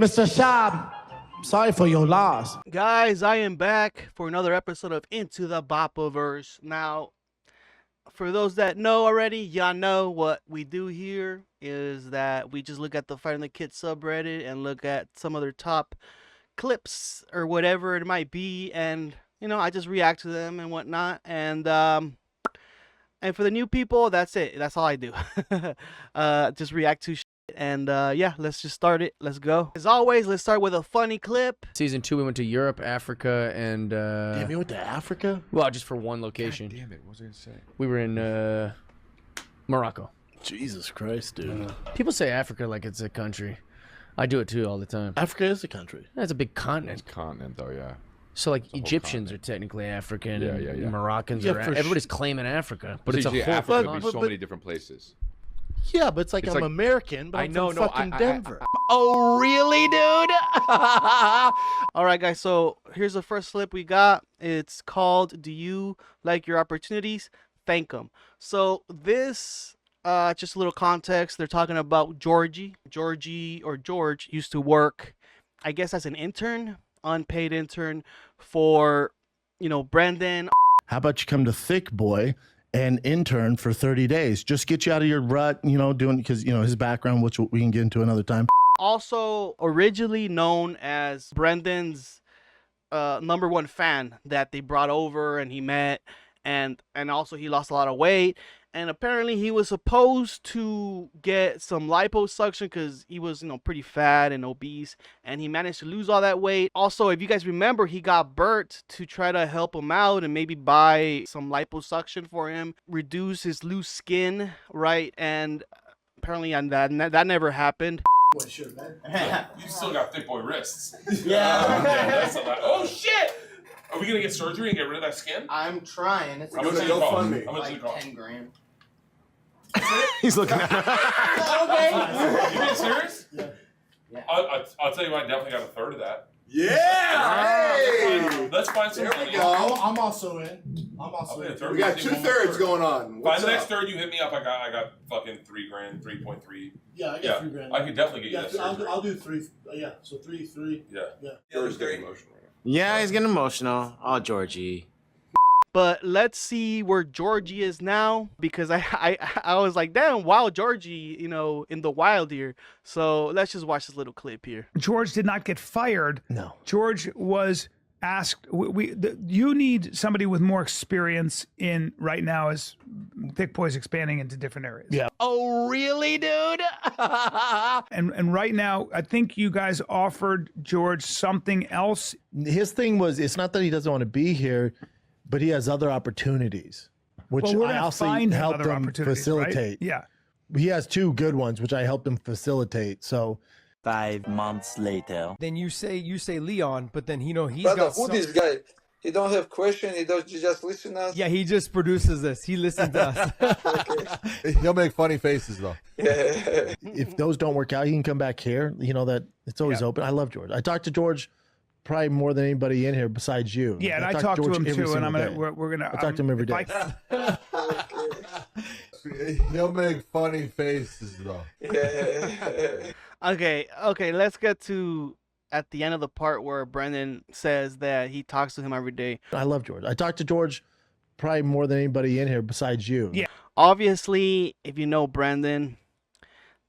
Mr. Schaub, sorry for your loss. Guys, I am back for another episode of Into the Bapaverse. Now, for those that know already, y'all know what we do here is that we just look at the Fighter and the Kid subreddit and look at some of their top clips or whatever it might be, and I just react to them and whatnot. And for the new people, that's it. That's all I do. Just react to shit. And yeah, let's just start it. Let's go. As always, let's start with a funny clip. Season 2, we went to Europe, Africa, and Damn, you went to Africa? well, just for one location. God damn it! What was I gonna say? We were in Morocco. Jesus Christ, dude. People say Africa like it's a country. I do it too all the time. Africa is a country. That's a big It's continent. continent though, yeah. So like a whole Egyptians continent. are technically African, Yeah, and yeah, yeah. Moroccans Yeah, are. for Everybody's claiming Africa, but it's a See, whole Africa could be continent. so many different places. Yeah, but it's like It's I'm like- American, but I I'm know, from no, fucking I- Denver. Oh, really, dude? All right, guys. So here's the first clip we got. It's called "Do You Like Your Opportunities? Thank Them." So this, just a little context. They're talking about Georgie. Georgie or George used to work, I guess, as an intern, unpaid intern for, Brendan. How about you come to Thick Boy and intern for 30 days? Just get you out of your rut, doing, because, his background, which we can get into another time. Also originally known as Brendan's #1 fan that they brought over and he met, and also he lost a lot of weight, and apparently he was supposed to get some liposuction because he was pretty fat and obese, and he managed to lose all that weight. Also, if you guys remember, he got Bert to try to help him out and maybe buy some liposuction for him, reduce his loose skin, right? And apparently that never happened. You still got thick boy wrists. Yeah. That's a lot. Oh shit! Are we gonna get surgery and get rid of that skin? I'm trying. It's How much like does it cost? How much does like it cost? 10 grand. He's looking at You being serious? Yeah. I'll tell you what, I definitely got a third of that. Yeah! Hey! Let's find some There we money. go. I'm also in. I'm I'll pay a third. We got 2/3 going on. By What's the next up? third you hit me up, I got fucking 3 grand, 3.3. Yeah, I Yeah, $3 grand. I could definitely get you that surgery. I'll do 3. Yeah, so 3. Yeah. There's getting three. emotional right now. Yeah, he's getting emotional. Oh, Georgie. But let's see where Georgie is now, because I was like, damn, wow, Georgie, in the wild here. So let's just watch this little clip here. George did not get fired. No. George was asked, you need somebody with more experience in right now as Thick Boy's expanding into different areas. Yeah. Oh, really, dude? And right now, I think you guys offered George something else. His thing was, it's not that he doesn't want to be here, but he has other opportunities, which Well, we're I gonna also find him helped other him opportunities, facilitate. right? Yeah. He has 2 good ones, which I helped him facilitate. So 5 months later. Then you say Leon, but then he's Brother, got who some... this guy? He don't have question. He does just listen us. Yeah, he just produces this. He listens to us. He'll make funny faces though. Yeah. if those don't work out, he can come back here. That it's always open. I love George. I talked to George probably more than anybody in here besides you. Yeah, and I talked to George him every too, and single day. we're gonna. I talk to him every day. He'll make funny faces though. Yeah. Okay, let's get to at the end of the part where Brendan says that he talks to him every day. I love George. I talked to George probably more than anybody in here besides you. Yeah. Obviously, if you know Brendan,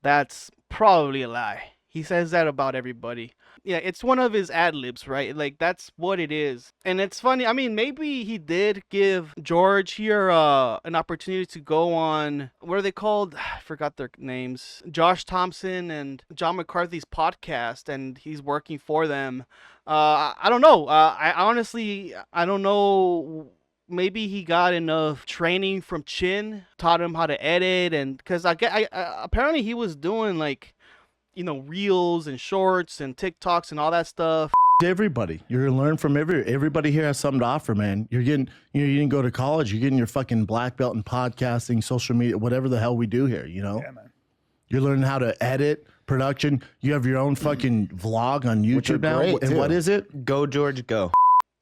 that's probably a lie. He says that about everybody. Yeah, it's one of his ad libs, right? Like, that's what it is. And it's funny. I mean, maybe he did give George here an opportunity to go on, what are they called? I forgot their names. Josh Thompson and John McCarthy's podcast, and he's working for them. I don't know. I honestly don't know. Maybe he got enough training from Chin, taught him how to edit, and because apparently he was doing like, reels and shorts and TikToks and all that stuff. Everybody, you're gonna learn from everybody here has something to offer, man. You're getting, you didn't go to college. You're getting your fucking black belt in podcasting, social media, whatever the hell we do here. Yeah, man. You're learning how to edit, production. You have your own fucking vlog on YouTube now. And what is it? Go, George, go.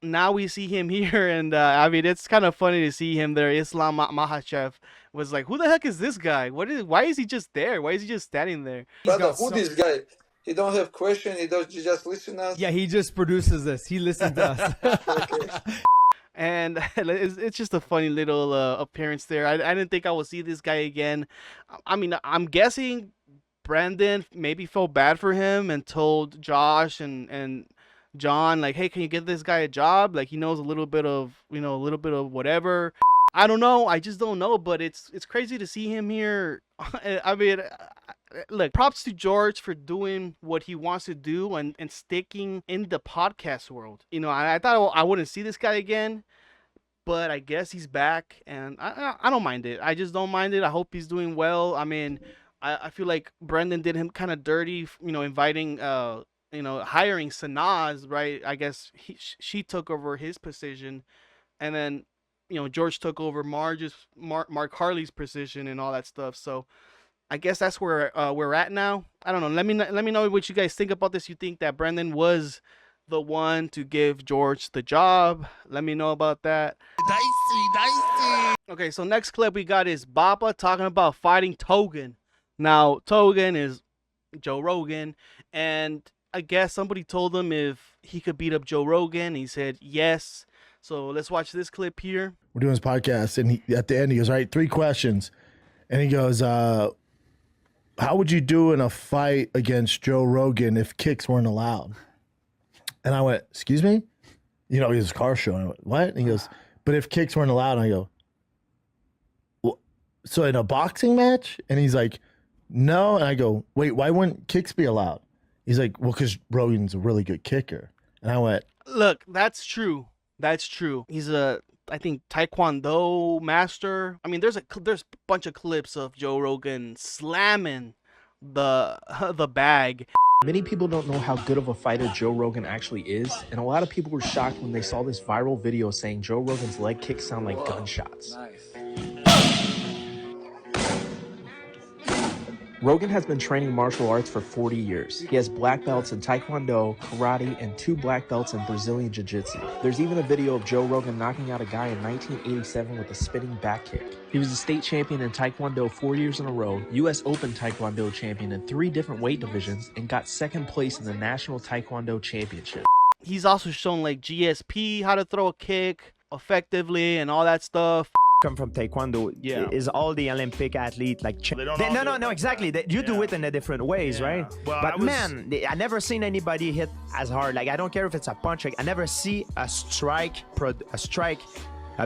Now we see him here, and I mean, it's kind of funny to see him there. Islam Makhachev was like, who the heck is this guy? Why is he just there? Why is he just standing there? Brother, who this guy? He don't have question. He just listen us. Yeah, he just produces this. He listens to us. And it's just a funny little appearance there. I didn't think I would see this guy again. I mean, I'm guessing Brandon maybe felt bad for him and told Josh and John, like, hey, can you get this guy a job? Like, he knows a little bit of whatever. I don't know. I just don't know. But it's crazy to see him here. I mean, look, props to George for doing what he wants to do and sticking in the podcast world. You know, I thought I wouldn't see this guy again, but I guess he's back, and I don't mind it. I just don't mind it. I hope he's doing well. I mean, I feel like Brendan did him kind of dirty, you know, inviting, hiring Sanaz, right? I guess she took over his position, and then, you know, George took over Mark Harley's position and all that stuff. So I guess that's where we're at now. I don't know. Let me know what you guys think about this. You think that Brendan was the one to give George the job? Let me know about that. Dicey. Okay, so next clip we got is Bapa talking about fighting Togan. Now, Togan is Joe Rogan, and I guess somebody told him if he could beat up Joe Rogan. He said yes. So let's watch this clip here. We're doing this podcast, and at the end he goes, all right, 3 questions. And he goes, how would you do in a fight against Joe Rogan if kicks weren't allowed? And I went, excuse me? You know, his car show. And I went, what? And he goes, but if kicks weren't allowed, and I go, well, so in a boxing match? And he's like, no. And I go, wait, why wouldn't kicks be allowed? He's like, well, because Rogan's a really good kicker. And I went, look, that's true. That's true. He's I think Taekwondo master. I mean, there's a bunch of clips of Joe Rogan slamming the bag. Many people don't know how good of a fighter Joe Rogan actually is, and a lot of people were shocked when they saw this viral video saying Joe Rogan's leg kicks sound like gunshots. Nice. Rogan has been training martial arts for 40 years. He has black belts in Taekwondo, karate, and 2 black belts in Brazilian Jiu-Jitsu. There's even a video of Joe Rogan knocking out a guy in 1987 with a spinning back kick. He was a state champion in Taekwondo 4 years in a row, U.S. Open Taekwondo champion in 3 different weight divisions, and got 2nd place in the National Taekwondo Championship. He's also shown like GSP, how to throw a kick effectively and all that stuff. Come from Taekwondo, is all the Olympic athlete like no exactly you do it in a different ways, right? Well, but man, I never seen anybody hit as hard. Like, I don't care if it's a punch, like, I never see a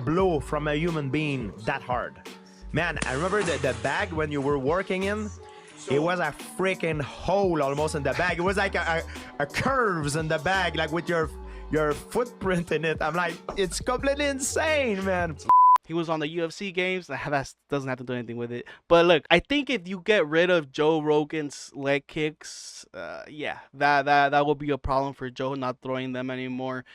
blow from a human being that hard. Man, I remember the bag when you were working in, it was a freaking hole almost in the bag. It was like a curves in the bag, like with your footprint in it. I'm like, it's completely insane, man. He was on the UFC games. That doesn't have to do anything with it. But look, I think if you get rid of Joe Rogan's leg kicks, that will be a problem for Joe not throwing them anymore.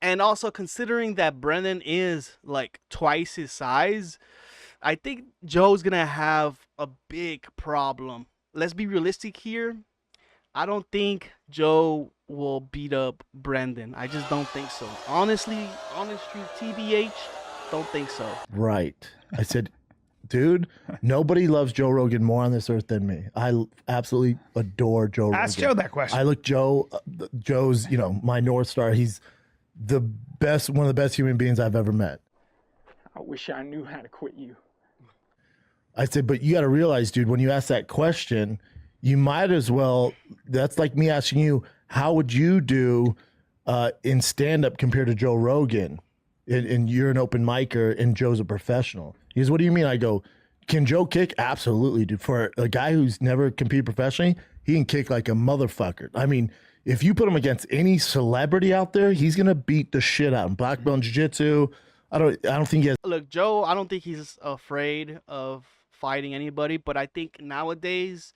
And also considering that Brendan is like twice his size, I think Joe's going to have a big problem. Let's be realistic here. I don't think Joe will beat up Brendan. I just don't think so. Honestly, TBH, don't think so. Right. I said, dude, nobody loves Joe Rogan more on this earth than me. I absolutely adore Joe Rogan. Ask Joe that question. I look Joe's, you know, my North Star. He's the best, one of the best human beings I've ever met. I wish I knew how to quit you. I said, but you got to realize, dude, when you ask that question, you might as well, that's like me asking you, how would you do in stand-up compared to Joe Rogan? And you're an open micer and Joe's a professional. He goes, what do you mean? I go, can Joe kick? Absolutely, dude. For a guy who's never competed professionally, he can kick like a motherfucker. I mean, if you put him against any celebrity out there, he's going to beat the shit out of him. Black belt in jiu-jitsu. I don't think he has. Look, Joe, I don't think he's afraid of fighting anybody, but I think nowadays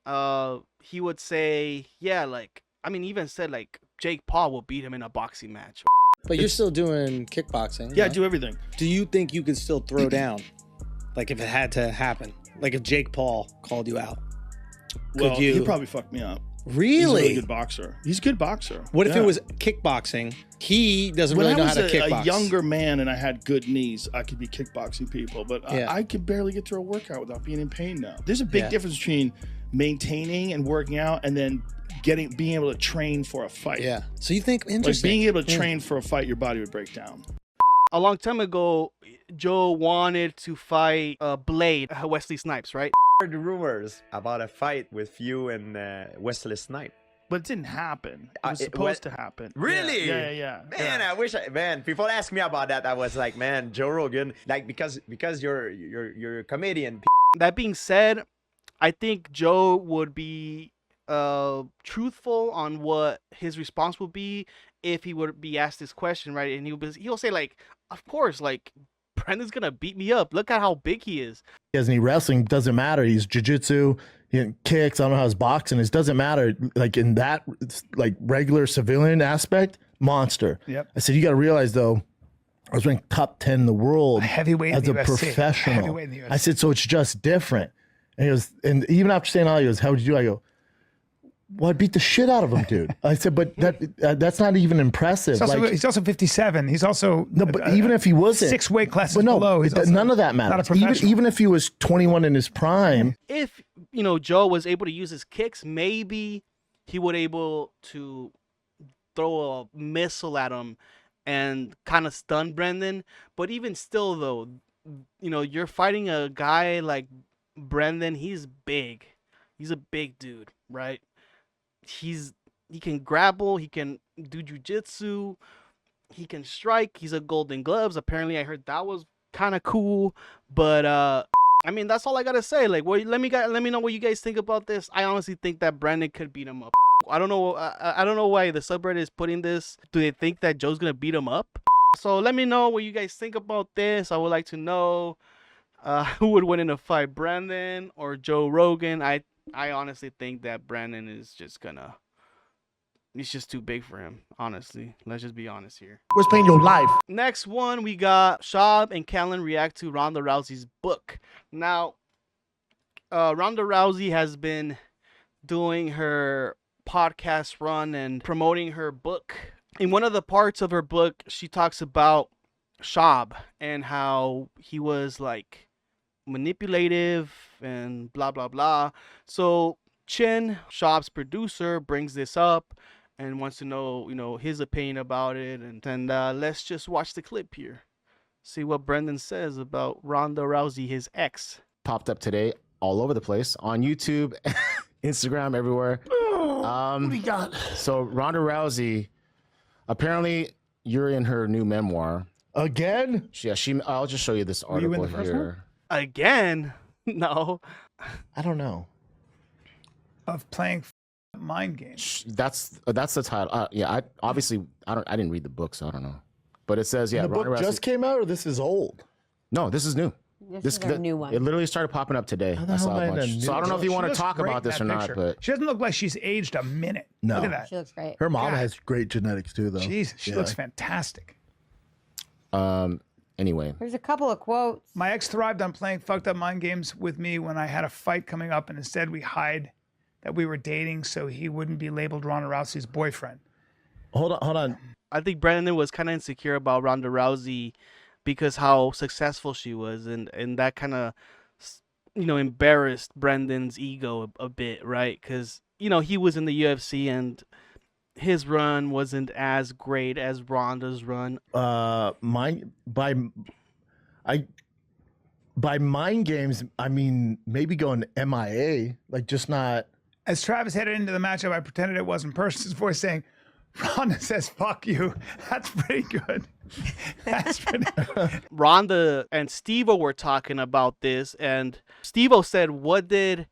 he would say, yeah, like, I mean, he even said like Jake Paul will beat him in a boxing match. But you're still doing kickboxing. Yeah, I do everything. Do you think you could still throw down? Like if it had to happen? Like if Jake Paul called you out? Well, could you? he'd probably fuck me up. Really? He's a really good boxer. He's a good boxer. What if it was kickboxing? He doesn't really know how to kickbox. When I was a younger man and I had good knees, I could be kickboxing people. But I could barely get through a workout without being in pain now. There's a big difference between maintaining and working out and then being able to train for a fight. Yeah. So you think Like interesting? being able to train for a fight, your body would break down. A long time ago, Joe wanted to fight Blade, Wesley Snipes, right? Heard rumors about a fight with you and Wesley Snipes. But it didn't happen. It was it supposed to happen. Really? Yeah. Man, I wish man, people ask me about that. I was like, man, Joe Rogan, like because you're a comedian. That being said, I think Joe would be truthful on what his response would be if he would be asked this question, right? And he'll say like, of course, like Brendan's gonna beat me up. Look at how big he is. He has any wrestling, doesn't matter. He's jiu-jitsu, kicks, I don't know how his boxing is, doesn't matter. Like in that like regular civilian aspect, monster. Yep. I said, you got to realize though, I was ranked top 10 in the world heavyweight as in a the UFC. professional. Heavyweight in the UFC. I said, so it's just different. And he goes, and even after saying all, he goes, how would you do? I go, well, I beat the shit out of him, dude. I said, but that's not even impressive. He's also 57. He's also no, but even if he wasn't 6 weight classes but no, below, he's also none of that not a matters. professional. Even if he was 21 in his prime, If Joe was able to use his kicks, maybe he would able to throw a missile at him and kind of stun Brendan. But even still, though, you're fighting a guy like Brendan. He's big. He's a big dude, right? He can grapple. He can do jujitsu. He can strike. He's a Golden Gloves. Apparently, I heard that was kind of cool. But I mean, that's all I gotta say. Like, let me know what you guys think about this. I honestly think that Brandon could beat him up. I don't know. I don't know why the subreddit is putting this. Do they think that Joe's gonna beat him up? So let me know what you guys think about this. I would like to know who would win in a fight, Brandon or Joe Rogan. I honestly think that Brandon is just gonna. He's just too big for him. Honestly, let's just be honest here. we're spending your life. Next one, we got Schaub and Callen react to Ronda Rousey's book. Now, Ronda Rousey has been doing her podcast run and promoting her book. In one of the parts of her book, she talks about Schaub and how he was like manipulative and blah, blah, blah. So Chin, Schaub's producer, brings this up and wants to know, his opinion about it. And let's just watch the clip here. See what Brendan says about Ronda Rousey, his ex. Popped up today all over the place on YouTube, Instagram, everywhere. What do we got? So Ronda Rousey, apparently you're in her new memoir. Again? Yeah, I'll just show you this article here. Again? No. I don't know. Of playing mind games. That's the title. Yeah, I didn't read the book, so I don't know. But it says, yeah, The book Ronda Rousey just came out, or this is old? No, this is new. This is a new one. It literally started popping up today. I saw a bunch. So I don't know if you want to talk about this or not, but she doesn't look like she's aged a minute. No. Look at that. She looks great. Her mom God. has great genetics too, though. Jeez, she looks fantastic. Anyway, There's a couple of quotes. My ex thrived on playing fucked up mind games with me when I had a fight coming up, and instead we hide that we were dating so he wouldn't be labeled Ronda Rousey's boyfriend. Hold on. I think Brandon was kind of insecure about Ronda Rousey because how successful she was, and that kind of embarrassed Brandon's ego a bit, right? Because he was in the UFC and his run wasn't as great as Ronda's run. By mind games, I mean maybe going MIA, like just not. As Travis headed into the matchup, I pretended it wasn't Person's voice saying, Ronda says, fuck you. That's pretty good. That's pretty good. Ronda and Steve-O were talking about this, and Steve-O said, what did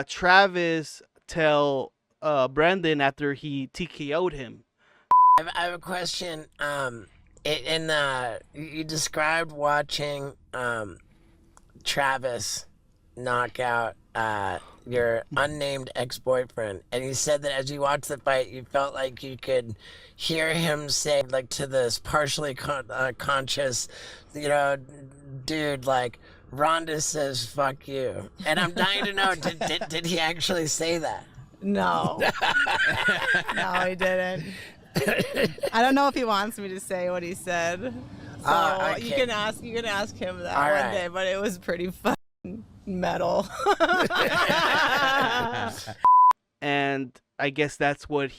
Travis tell Brandon after he TKO'd him? I have a question. You described watching Travis knock out your unnamed ex-boyfriend, and you said that as you watched the fight, you felt like you could hear him say, like, to this partially conscious, dude, like, Ronda says, fuck you. And I'm dying to know, did he actually say that? No. No, he didn't. I don't know if he wants me to say what he said. So Okay. you can ask him that All one right. day, but it was pretty fucking metal. And I guess that's what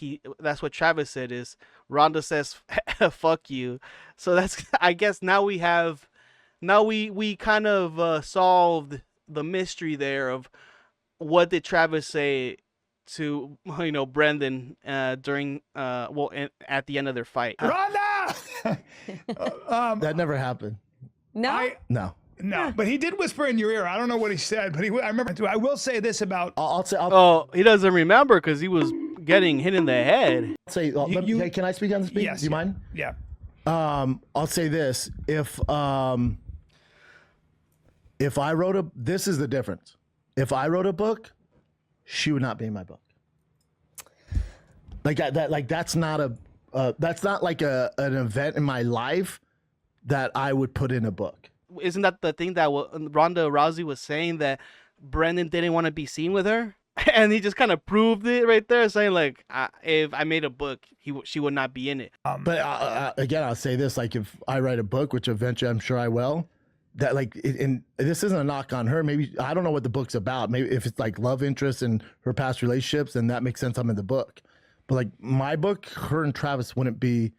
Travis said is Ronda says fuck you. So that's I guess now we kind of solved the mystery there of what did Travis say to Brendan during at the end of their fight. Ronda! That never happened. No. No. No, but he did whisper in your ear. I don't know what he said, but I remember too. I will say this about. Oh, he doesn't remember because he was getting hit in the head. Say, hey, can I speak on this? Yes. Do you mind? Yeah. I'll say this: if I wrote this is the difference. If I wrote a book, she would not be in my book. Like that. Like that's not like an event in my life that I would put in a book. Isn't that the thing that Ronda Rousey was saying, that Brendan didn't want to be seen with her? And he just kind of proved it right there, saying like, if I made a book, she would not be in it. But again, I'll say this: like, if I write a book, which eventually I'm sure I will, that like, and this isn't a knock on her. Maybe I don't know what the book's about. Maybe if it's like love interest and her past relationships, then that makes sense. I'm in the book. But like my book, her and Travis wouldn't be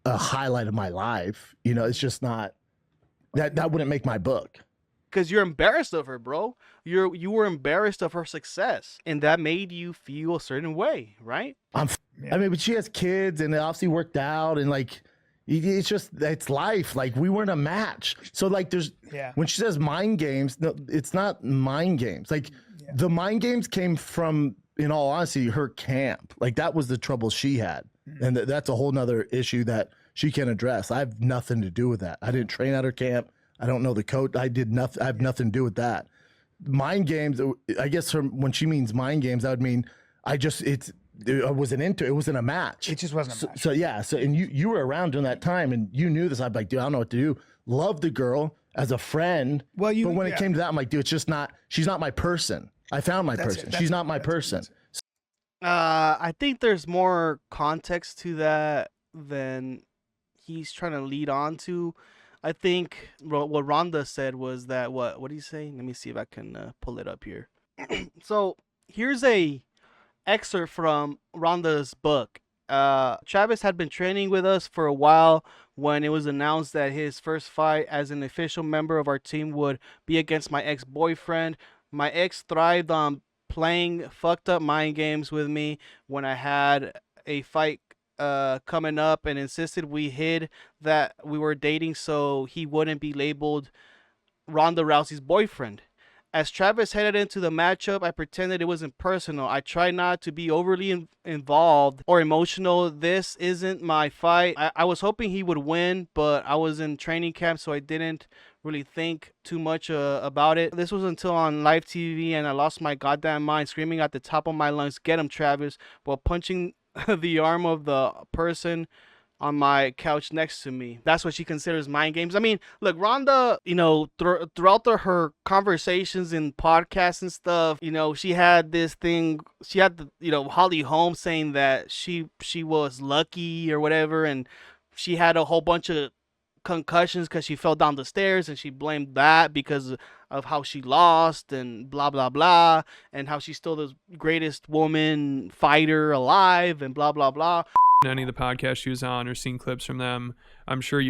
a highlight of my life. It's just not. That wouldn't make my book. Because you're embarrassed of her, bro. You were embarrassed of her success, and that made you feel a certain way, right? I mean, but she has kids, and it obviously worked out, and like, it's life. Like, we weren't a match. So like, when she says mind games, no, it's not mind games. Like, the mind games came from, in all honesty, her camp. Like, that was the trouble she had, and that's a whole nother issue that she can address. I have nothing to do with that. I didn't train at her camp. I don't know the coach. I did nothing. I have nothing to do with that. Mind games. I guess when she means mind games, that would mean I wasn't into it. It wasn't a match. It just wasn't a match. So yeah. So and you were around during that time, and you knew this. I'd be like, dude, I don't know what to do. Love the girl as a friend. Well, but when it came to that, I'm like, dude, it's just not. She's not my person. I found my person. She's not my person. I think there's more context to that than he's trying to lead on to. I think what Ronda said was that what did he say? Let me see if I can pull it up here. So here's a excerpt from Ronda's book. Travis had been training with us for a while when it was announced that his first fight as an official member of our team would be against my ex-boyfriend. My ex thrived on playing fucked up mind games with me when I had a fight coming up, and insisted we hid that we were dating so he wouldn't be labeled Ronda Rousey's boyfriend. As Travis headed into the matchup, I pretended it wasn't personal. I tried not to be overly involved or emotional. This isn't my fight. I was hoping he would win, but I was in training camp, so I didn't really think too much about it. This was until on live TV, and I lost my goddamn mind, screaming at the top of my lungs, "Get him, Travis," while punching the arm of the person on my couch next to me. That's what she considers mind games. I mean, look, Ronda, throughout her conversations and podcasts and stuff, she had this thing. She had Holly Holm saying that she was lucky or whatever, and she had a whole bunch of concussions because she fell down the stairs, and she blamed that because of how she lost and blah blah blah, and how she's still the greatest woman fighter alive and blah blah blah. Any of the podcasts she was on or seen clips from them, I'm sure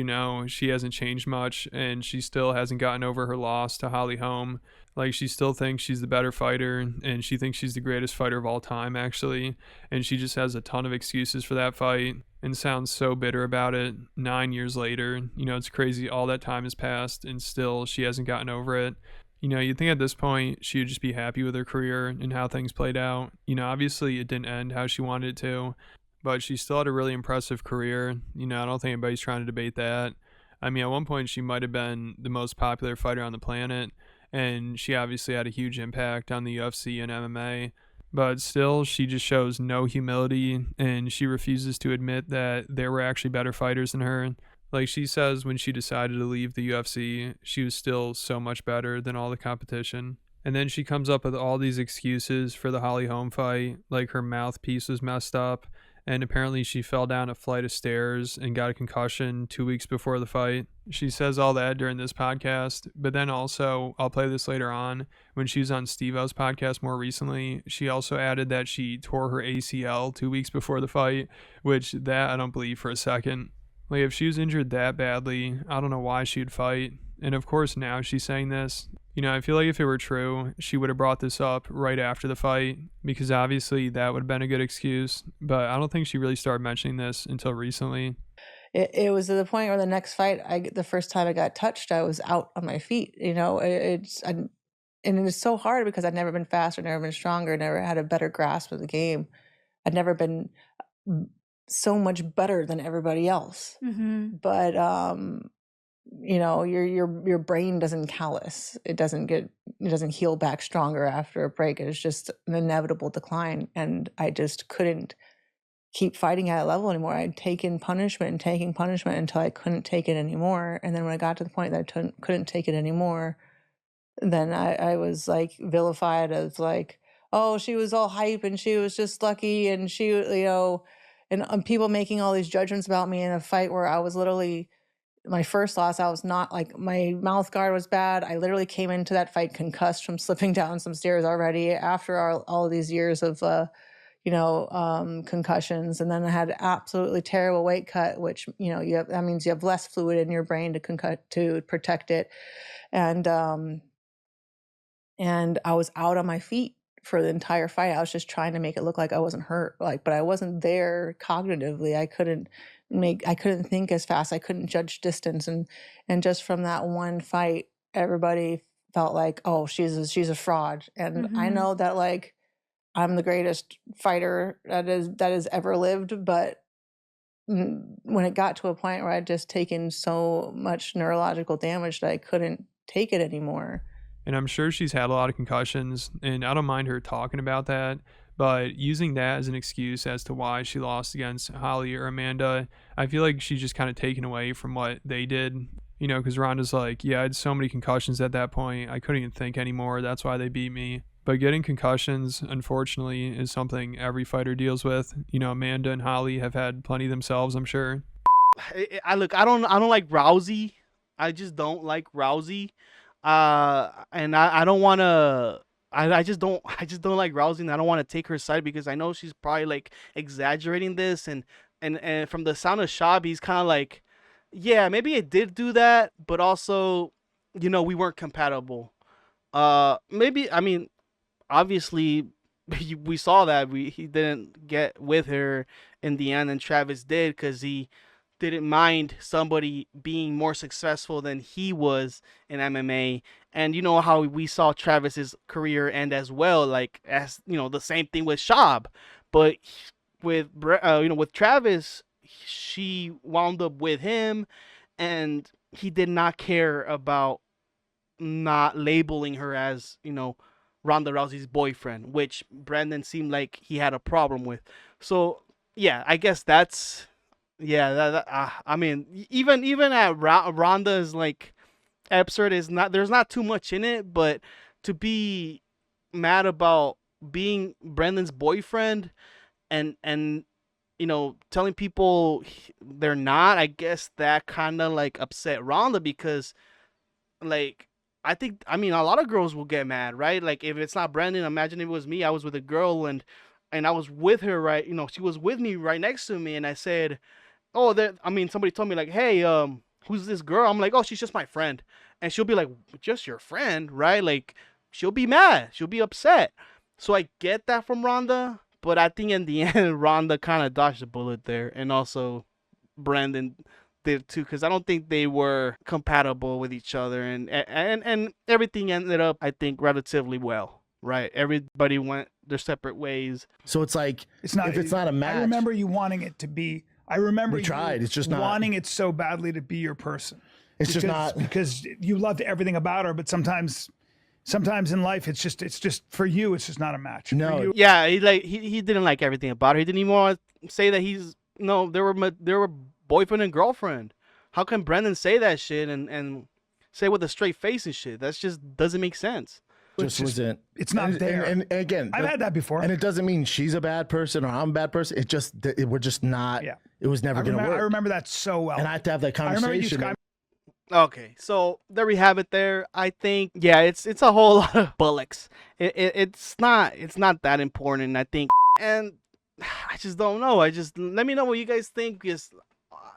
she hasn't changed much, and she still hasn't gotten over her loss to Holly Holm. Like, she still thinks she's the better fighter, and she thinks she's the greatest fighter of all time, actually, and she just has a ton of excuses for that fight and sounds so bitter about it 9 years later. It's crazy, all that time has passed and still she hasn't gotten over it. You'd think at this point she would just be happy with her career and how things played out. Obviously it didn't end how she wanted it to, but she still had a really impressive career. I don't think anybody's trying to debate that. I mean, at one point she might have been the most popular fighter on the planet, and she obviously had a huge impact on the UFC and MMA, but still she just shows no humility, and she refuses to admit that there were actually better fighters than her. Like, she says when she decided to leave the UFC, she was still so much better than all the competition. And then she comes up with all these excuses for the Holly Holm fight, like her mouthpiece was messed up, and apparently she fell down a flight of stairs and got a concussion 2 weeks before the fight. She says all that during this podcast, but then also, I'll play this later on, when she was on Steve-O's podcast more recently, she also added that she tore her ACL 2 weeks before the fight, which that I don't believe for a second. Like, if she was injured that badly, I don't know why she'd fight. And of course now she's saying this. You know, I feel like if it were true, she would have brought this up right after the fight, because obviously that would have been a good excuse, but I don't think she really started mentioning this until recently. It was at the point where the next fight, the first time I got touched, I was out on my feet. You know, and it's so hard because I'd never been faster, never been stronger, never had a better grasp of the game. I'd never been so much better than everybody else. But you know, your brain doesn't callous. It doesn't heal back stronger after a break. It's just an inevitable decline, and I just couldn't keep fighting at a level anymore. I'd taken punishment and taking punishment until I couldn't take it anymore. And then when I got to the point that I couldn't take it anymore, then I was like vilified as like, oh, she was all hype and she was just lucky, and she, you know, and people making all these judgments about me in a fight where I was literally, my first loss, I was not, like, my mouth guard was bad. I literally came into that fight concussed from slipping down some stairs already after all of these years of concussions. And then I had absolutely terrible weight cut, which, you know, that means you have less fluid in your brain to protect it. And I was out on my feet for the entire fight. I was just trying to make it look like I wasn't hurt, but I wasn't there cognitively. I couldn't think as fast. I couldn't judge distance. And just from that one fight, everybody felt like, oh, she's a fraud. And I know that, like, I'm the greatest fighter that has ever lived, but when it got to a point where I'd just taken so much neurological damage that I couldn't take it anymore. And I'm sure she's had a lot of concussions, and I don't mind her talking about that, but using that as an excuse as to why she lost against Holly or Amanda, I feel like she's just kind of taken away from what they did. You know, because Ronda's like, yeah, I had so many concussions at that point, I couldn't even think anymore. That's why they beat me. But getting concussions, unfortunately, is something every fighter deals with. You know, Amanda and Holly have had plenty themselves, I'm sure. I don't like Rousey. I just don't like Rousey. And I don't want to. I just don't like Rousey, and I don't want to take her side because I know she's probably like exaggerating this, and from the sound of Schaub, he's kind of like, yeah, maybe it did do that, but also, you know, we weren't compatible. Maybe, I mean, obviously, we saw that he didn't get with her in the end, and Travis did because he didn't mind somebody being more successful than he was in MMA. And you know how we saw Travis's career end as well, like, as you know, the same thing with Schaub, but with with Travis, she wound up with him, and he did not care about not labeling her as, you know, Ronda Rousey's boyfriend, which Brandon seemed like he had a problem with. So yeah, I guess that's, yeah, I mean, even at Ronda's like episode is not, there's not too much in it, but to be mad about being Brandon's boyfriend and you know, telling people they're not, I guess that kind of like upset Ronda because, like, I mean, a lot of girls will get mad, right? Like, if it's not Brandon, imagine if it was me. I was with a girl and I was with her, right? You know, she was with me right next to me, and I said, oh, somebody told me like, hey, who's this girl? I'm like, oh, she's just my friend. And she'll be like, just your friend, right? Like, she'll be mad. She'll be upset. So I get that from Ronda, but I think in the end, Ronda kind of dodged a bullet there. And also Brandon did too, because I don't think they were compatible with each other. And everything ended up, I think, relatively well, right? Everybody went their separate ways. So it's like, if it's not a match. I remember you wanting it to be. I remember we tried. It's just not wanting it so badly to be your person. It's just not, because you loved everything about her, but sometimes in life it's just for you, it's just not a match. No. Yeah, he didn't like everything about her. He didn't even want to say that they were boyfriend and girlfriend. How can Brandon say that shit and say with a straight face and shit? That just doesn't make sense. just wasn't. It's not there. And again, I've had that before. And it doesn't mean she's a bad person or I'm a bad person. We're just not. Yeah. It was never going to work. I remember that so well. And I have to have that conversation. Okay, so there we have it. There, I think, yeah, it's a whole lot of bullocks. It's not that important, I think, and I just don't know. Let me know what you guys think. Because,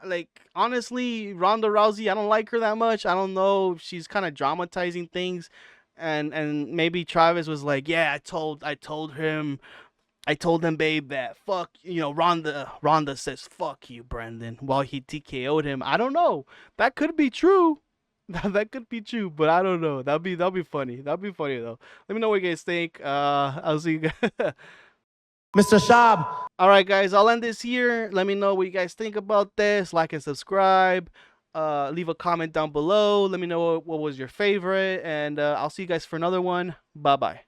like, honestly, Ronda Rousey, I don't like her that much. I don't know if she's kind of dramatizing things, and maybe Travis was like, yeah, I told him, babe, that fuck, Ronda says fuck you, Brandon, while he TKO'd him. I don't know. That could be true. That could be true, but I don't know. That'd be funny. That'd be funny though. Let me know what you guys think. I'll see you guys. Mr. Schaub. All right, guys, I'll end this here. Let me know what you guys think about this. Like and subscribe. Leave a comment down below. Let me know what was your favorite, and I'll see you guys for another one. Bye-bye.